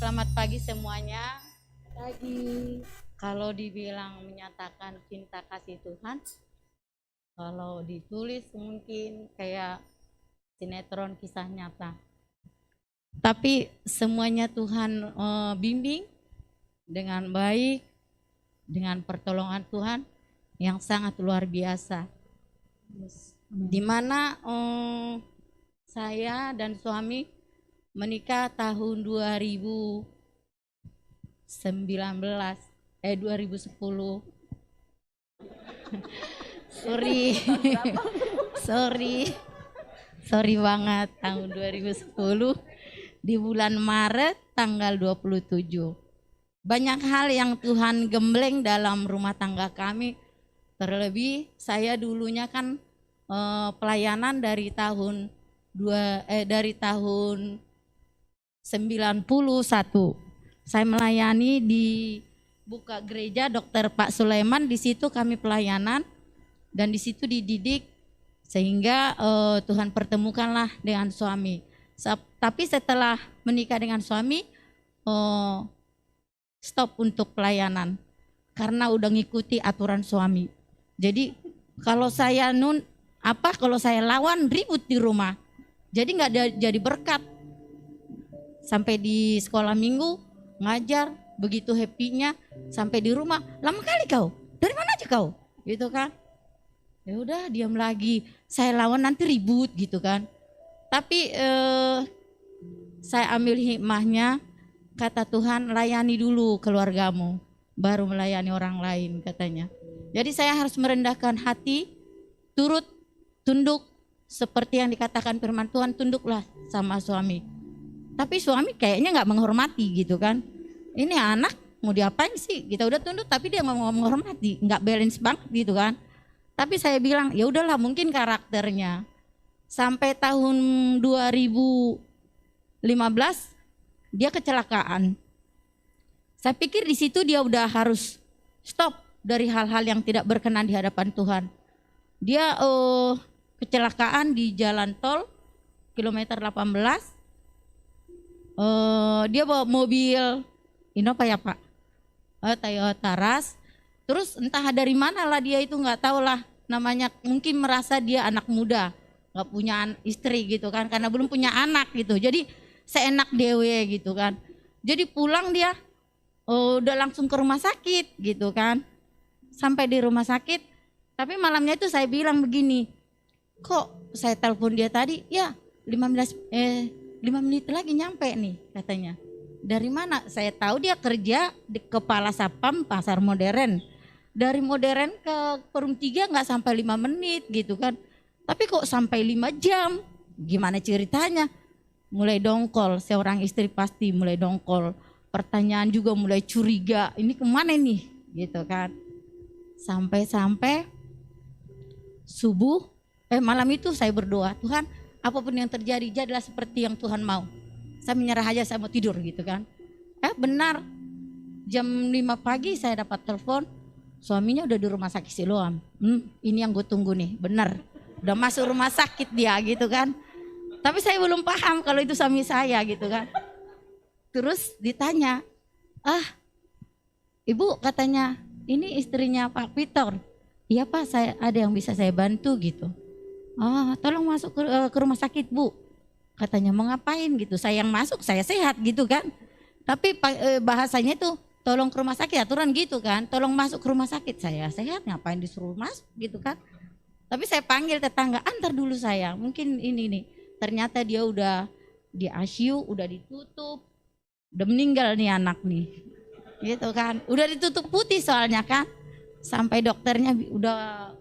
Selamat pagi semuanya. Pagi. Kalau dibilang menyatakan cinta kasih Tuhan, kalau ditulis mungkin kayak sinetron kisah nyata. Tapi semuanya Tuhan bimbing dengan baik, dengan pertolongan Tuhan yang sangat luar biasa. Yes. Di mana saya dan suami menikah tahun 2019 2010. sorry banget, tahun 2010 di bulan Maret tanggal 27. Banyak hal yang Tuhan gembleng dalam rumah tangga kami. Terlebih saya dulunya kan pelayanan dari tahun 91. Saya melayani di Buka Gereja Dr. Pak Sulaiman. Di situ kami pelayanan dan di situ dididik sehingga Tuhan pertemukanlah dengan suami. Tapi setelah menikah dengan suami stop untuk pelayanan karena udah ngikuti aturan suami. Jadi kalau saya kalau saya lawan ribut di rumah. Jadi nggak jadi berkat. Sampai di sekolah minggu ngajar begitu happy-nya, sampai di rumah lama kali kau, dari mana aja kau, gitu kan? Ya udah diam lagi, saya lawan nanti ribut gitu kan. Tapi saya ambil hikmahnya, kata Tuhan layani dulu keluargamu, baru melayani orang lain katanya. Jadi saya harus merendahkan hati, turut, tunduk seperti yang dikatakan firman Tuhan, tunduklah sama suami. Tapi suami kayaknya nggak menghormati gitu kan. Ini anak mau diapain sih? Kita udah tunduk tapi dia nggak mau menghormati, nggak balance banget gitu kan. Tapi saya bilang ya udahlah, mungkin karakternya. Sampai tahun 2015 dia kecelakaan. Saya pikir di situ dia udah harus stop dari hal-hal yang tidak berkenan di hadapan Tuhan. Dia kecelakaan di jalan tol kilometer 18. Dia bawa mobil Innova ya Pak, Toyota Rush. Terus entah dari mana lah dia itu, nggak tahu lah namanya, mungkin merasa dia anak muda, nggak punya istri gitu kan, karena belum punya anak gitu. Jadi seenak dewe gitu kan. Jadi pulang dia udah langsung ke rumah sakit gitu kan. Sampai di rumah sakit, tapi malamnya itu saya bilang begini, kok saya telepon dia tadi, ya 5 menit lagi nyampe nih katanya. Dari mana? Saya tahu dia kerja di Kepala Sapam Pasar Modern. Dari Modern ke Perum 3 nggak sampai 5 menit gitu kan. Tapi kok sampai 5 jam? Gimana ceritanya? Mulai dongkol, seorang istri pasti mulai dongkol. Pertanyaan juga mulai curiga, ini kemana nih? Gitu kan. Sampai subuh, malam itu saya berdoa, Tuhan apapun yang terjadi jadilah seperti yang Tuhan mau. Saya menyerah aja, saya mau tidur gitu kan. Benar, jam 5 pagi saya dapat telepon, suaminya udah di rumah sakit Siloam. Ini yang gue tunggu nih, benar. Udah masuk rumah sakit dia gitu kan. Tapi saya belum paham kalau itu suami saya gitu kan. Terus ditanya, Ibu katanya ini istrinya Pak Victor. Iya Pak, saya ada yang bisa saya bantu gitu. Tolong masuk ke rumah sakit Bu. Katanya mau ngapain gitu, saya yang masuk, saya sehat gitu kan. Tapi bahasanya itu tolong ke rumah sakit, aturan gitu kan. Tolong masuk ke rumah sakit, saya sehat ngapain disuruh masuk gitu kan. Tapi saya panggil tetangga, antar dulu saya, mungkin ini nih. Ternyata dia udah di ICU, udah ditutup, udah meninggal nih anak nih. Gitu kan, udah ditutup putih soalnya kan. Sampai dokternya udah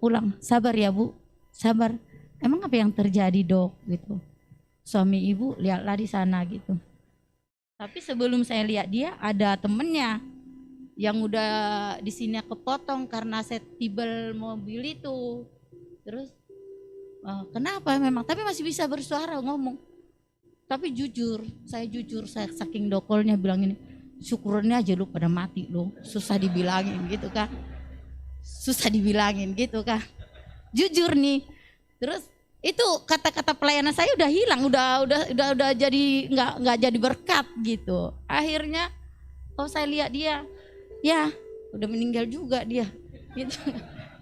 pulang, sabar ya Bu, sabar. Emang apa yang terjadi Dok gitu. Suami ibu lihatlah di sana gitu. Tapi sebelum saya lihat dia ada temennya yang udah di sini kepotong karena setibel mobil itu. Terus kenapa memang? Tapi masih bisa bersuara ngomong. Tapi saya jujur, saya saking dokolnya bilang ini, syukurnya aja lu pada mati lu, susah dibilangin gitu kan. Susah dibilangin gitu kan. Jujur nih. Terus itu kata-kata pelayanan saya udah hilang, udah jadi nggak jadi berkat gitu. Akhirnya saya lihat dia, ya udah meninggal juga dia gitu.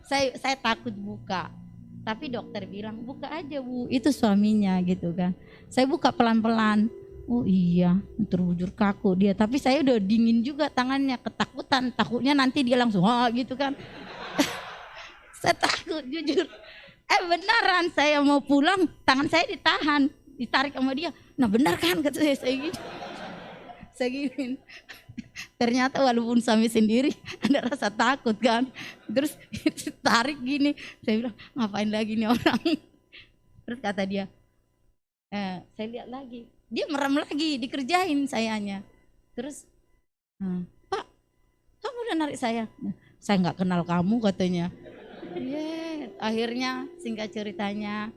Saya takut buka, tapi dokter bilang buka aja Bu, itu suaminya gitu kan. Saya buka pelan-pelan, oh iya terbujur kaku dia, tapi saya udah dingin juga tangannya, ketakutan, takutnya nanti dia langsung gitu kan. Saya takut jujur. Beneran saya mau pulang, tangan saya ditahan, ditarik sama dia. Nah benar kan kata saya gini. Saya gini. Ternyata walaupun suami sendiri ada rasa takut kan. Terus tarik gini, saya bilang ngapain lagi nih orang. Terus kata dia, saya lihat lagi, dia merem lagi, dikerjain sayanya. Terus, Pak, kamu udah narik saya? Saya nggak kenal kamu katanya. Akhirnya singkat ceritanya,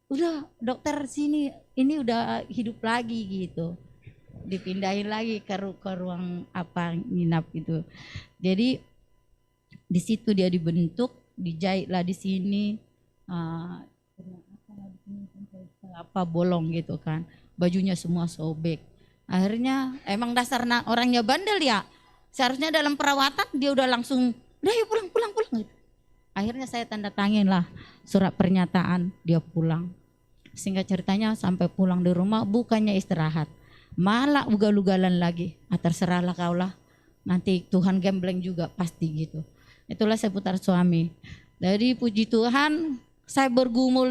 udah dokter sini, ini udah hidup lagi gitu. Dipindahin lagi ke ruang nginap gitu. Jadi di situ dia dibentuk, dijahit lah di sini, bolong gitu kan, bajunya semua sobek. Akhirnya emang dasar orangnya bandel ya, seharusnya dalam perawatan dia udah langsung, udah yuk pulang gitu. Akhirnya saya tanda tangin lah surat pernyataan, dia pulang. Singkat ceritanya sampai pulang di rumah bukannya istirahat, malah ugal-ugalan lagi. Terserahlah kau lah, nanti Tuhan gembleng juga pasti gitu. Itulah seputar suami. Jadi puji Tuhan, saya bergumul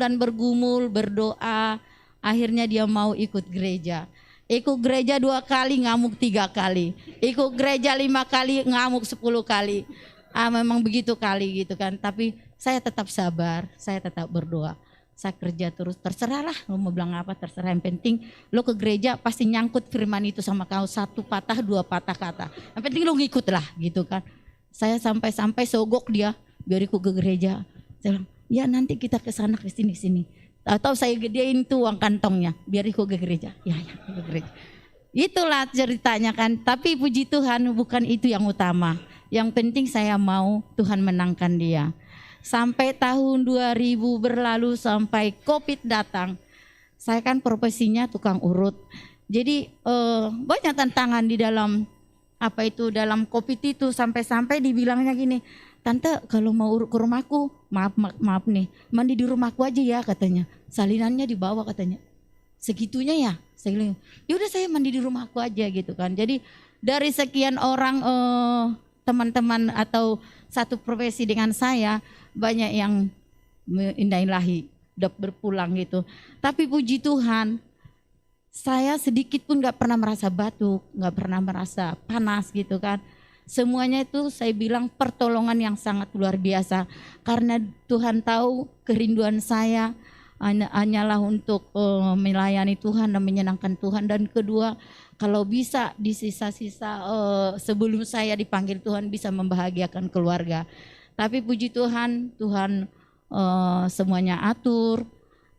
berdoa, akhirnya dia mau ikut gereja. Ikut gereja 2 kali ngamuk 3 kali, ikut gereja 5 kali ngamuk 10 kali. Memang begitu kali gitu kan, tapi saya tetap sabar, saya tetap berdoa. Saya kerja terus, terserahlah lo mau bilang apa, terserah, yang penting lo ke gereja pasti nyangkut firman itu sama kau, 1 patah 2 patah kata, yang penting lo ngikut lah gitu kan. Saya sampai sogok dia biar ikut ke gereja. Saya bilang ya nanti kita ke sana ke sini, atau saya gedein tuh uang kantongnya biar ikut ke gereja. Ya ke gereja. Itulah ceritanya kan, tapi puji Tuhan bukan itu yang utama. Yang penting saya mau Tuhan menangkan dia. Sampai tahun 2000 berlalu, sampai COVID datang. Saya kan profesinya tukang urut. Jadi banyak tantangan di dalam dalam COVID itu, sampai dibilangnya gini, Tante kalau mau urut ke rumahku, maaf nih, mandi di rumahku aja ya katanya. Salinannya dibawa katanya. Segitunya ya? Saya bilang, yaudah saya mandi di rumahku aja gitu kan. Jadi dari sekian orang teman-teman atau satu profesi dengan saya, banyak yang indah-ilahi udah berpulang gitu. Tapi puji Tuhan, saya sedikit pun gak pernah merasa batuk, gak pernah merasa panas gitu kan. Semuanya itu saya bilang pertolongan yang sangat luar biasa, karena Tuhan tahu kerinduan saya hanyalah untuk melayani Tuhan dan menyenangkan Tuhan. Dan kedua, kalau bisa di sisa-sisa sebelum saya dipanggil Tuhan bisa membahagiakan keluarga. Tapi puji Tuhan, Tuhan semuanya atur.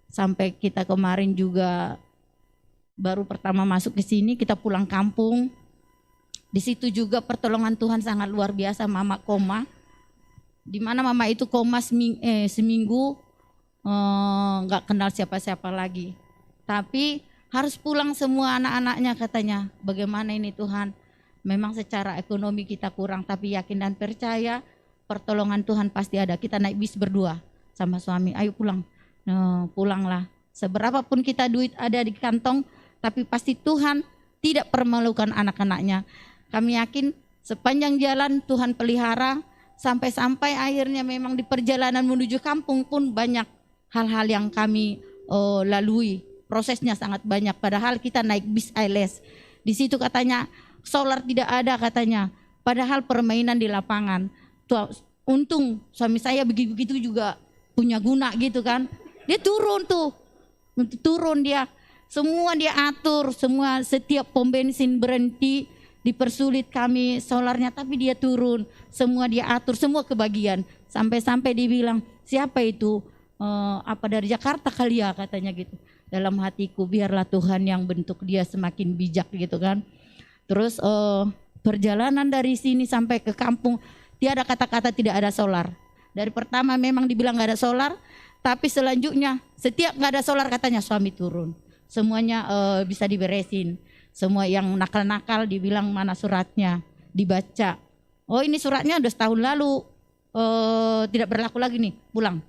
Sampai kita kemarin juga baru pertama masuk ke sini, kita pulang kampung. Di situ juga pertolongan Tuhan sangat luar biasa. Mama koma, di mana mama itu koma seminggu, nggak kenal siapa-siapa lagi. Tapi harus pulang semua anak-anaknya katanya. Bagaimana ini Tuhan? Memang secara ekonomi kita kurang, tapi yakin dan percaya pertolongan Tuhan pasti ada. Kita naik bis berdua sama suami, ayo pulang. Pulanglah. Seberapapun kita duit ada di kantong, tapi pasti Tuhan tidak permalukan anak-anaknya. Kami yakin sepanjang jalan Tuhan pelihara, sampai-sampai akhirnya memang di perjalanan menuju kampung pun banyak hal-hal yang kami lalui. Prosesnya sangat banyak, padahal kita naik bis airless. Di situ katanya solar tidak ada katanya, padahal permainan di lapangan. Untung suami saya begitu juga punya guna gitu kan. Dia turun dia. Semua dia atur, semua setiap pom bensin berhenti, dipersulit kami solarnya, tapi dia turun. Semua dia atur, semua kebagian. Sampai-sampai dibilang, siapa itu? Dari Jakarta kali ya katanya gitu. Dalam hatiku, biarlah Tuhan yang bentuk dia semakin bijak gitu kan. Terus perjalanan dari sini sampai ke kampung, tiada kata-kata tidak ada solar. Dari pertama memang dibilang gak ada solar, Tapi selanjutnya setiap nggak ada solar katanya suami turun. Semuanya bisa diberesin. Semua yang nakal-nakal dibilang mana suratnya, dibaca. Oh ini suratnya udah setahun lalu tidak berlaku lagi nih, pulang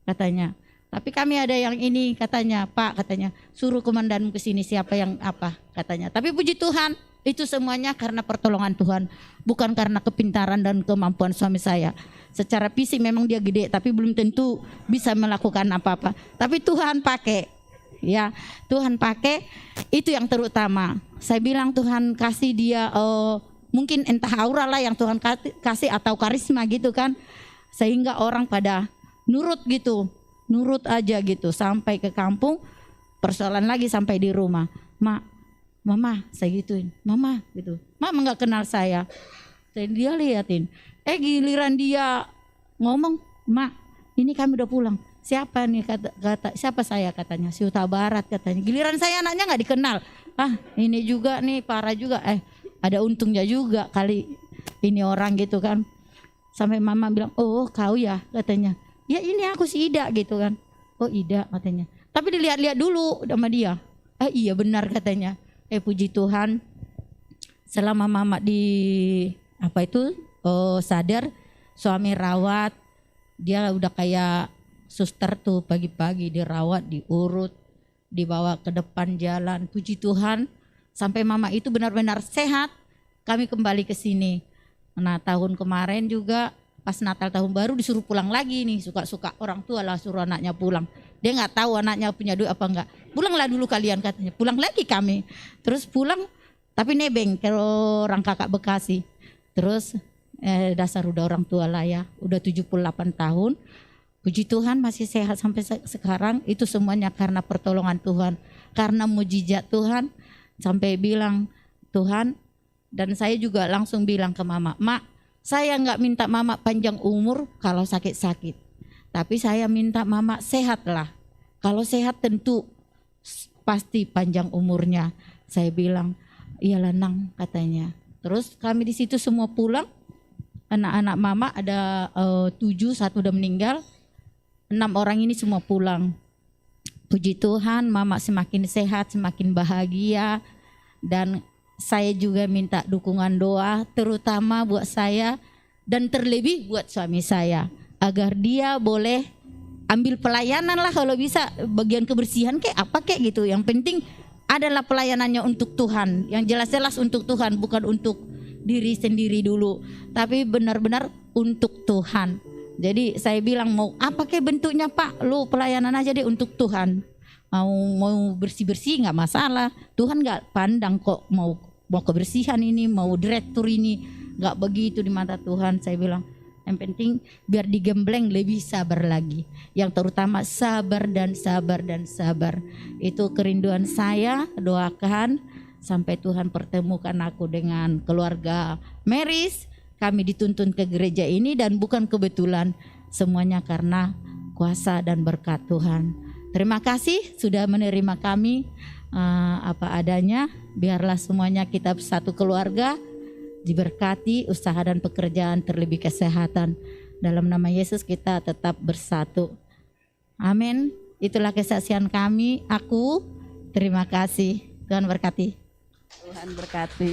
katanya. Tapi kami ada yang ini katanya, Pak katanya suruh komandan ke sini siapa yang apa katanya. Tapi puji Tuhan itu semuanya karena pertolongan Tuhan, bukan karena kepintaran dan kemampuan suami saya. Secara fisik memang dia gede, tapi belum tentu bisa melakukan apa-apa. Tapi Tuhan pakai, ya Tuhan pakai, itu yang terutama. Saya bilang Tuhan kasih dia mungkin entah aura lah yang Tuhan kasih atau karisma gitu kan, sehingga orang pada nurut gitu, nurut aja gitu sampai ke kampung. Persoalan lagi sampai di rumah, Mama, saya gituin, Mama gitu. Mama nggak kenal saya dia liatin. Giliran dia ngomong, Mak, ini kami udah pulang. Siapa nih kata siapa saya katanya, si Huta Barat katanya. Giliran saya anaknya nggak dikenal. Ini juga nih parah juga. Ada untungnya juga kali ini orang gitu kan. Sampai mama bilang, oh kau ya katanya. Ya ini aku si Ida gitu kan. Oh Ida katanya. Tapi dilihat-lihat dulu sama dia. Iya benar katanya. Puji Tuhan, selama mama sadar, suami rawat, dia udah kayak suster tuh, pagi-pagi dirawat, diurut, dibawa ke depan jalan. Puji Tuhan, sampai mama itu benar-benar sehat, kami kembali ke sini. Nah tahun kemarin juga pas Natal tahun baru disuruh pulang lagi nih, suka-suka orang tua lah suruh anaknya pulang. Dia nggak tahu anaknya punya duit apa enggak. Pulanglah dulu kalian katanya. Pulang lagi kami. Terus pulang tapi nebeng ke orang kakak Bekasi. Terus dasar udah orang tua lah ya. Udah 78 tahun. Puji Tuhan masih sehat sampai sekarang. Itu semuanya karena pertolongan Tuhan. Karena mujizat Tuhan. Sampai bilang Tuhan. Dan saya juga langsung bilang ke mama. Mak, saya nggak minta mama panjang umur kalau sakit-sakit. Tapi saya minta mama sehat lah. Kalau sehat tentu pasti panjang umurnya. Saya bilang, iyalah Nang katanya. Terus kami di situ semua pulang. Anak-anak mama ada 7, 1 udah meninggal. 6 orang ini semua pulang. Puji Tuhan, mama semakin sehat, semakin bahagia. Dan saya juga minta dukungan doa terutama buat saya dan terlebih buat suami saya. Agar dia boleh ambil pelayanan lah kalau bisa, bagian kebersihan kayak apa kayak gitu. Yang penting adalah pelayanannya untuk Tuhan, yang jelas-jelas untuk Tuhan, bukan untuk diri sendiri dulu, tapi benar-benar untuk Tuhan. Jadi saya bilang mau apa kayak bentuknya Pak, lu pelayanan aja deh untuk Tuhan. Mau bersih-bersih nggak masalah, Tuhan nggak pandang kok mau kebersihan ini, mau direktur ini, nggak begitu di mata Tuhan. Saya bilang yang penting biar digembleng lebih sabar lagi. Yang terutama sabar dan sabar dan sabar. Itu kerinduan saya, doakan sampai Tuhan pertemukan aku dengan keluarga Meris. Kami dituntun ke gereja ini dan bukan kebetulan, semuanya karena kuasa dan berkat Tuhan. Terima kasih sudah menerima kami apa adanya. Biarlah semuanya kita satu keluarga diberkati, usaha dan pekerjaan, terlebih kesehatan. Dalam nama Yesus kita tetap bersatu. Amin. Itulah kesaksian kami. Terima kasih. Tuhan berkati. Tuhan berkati.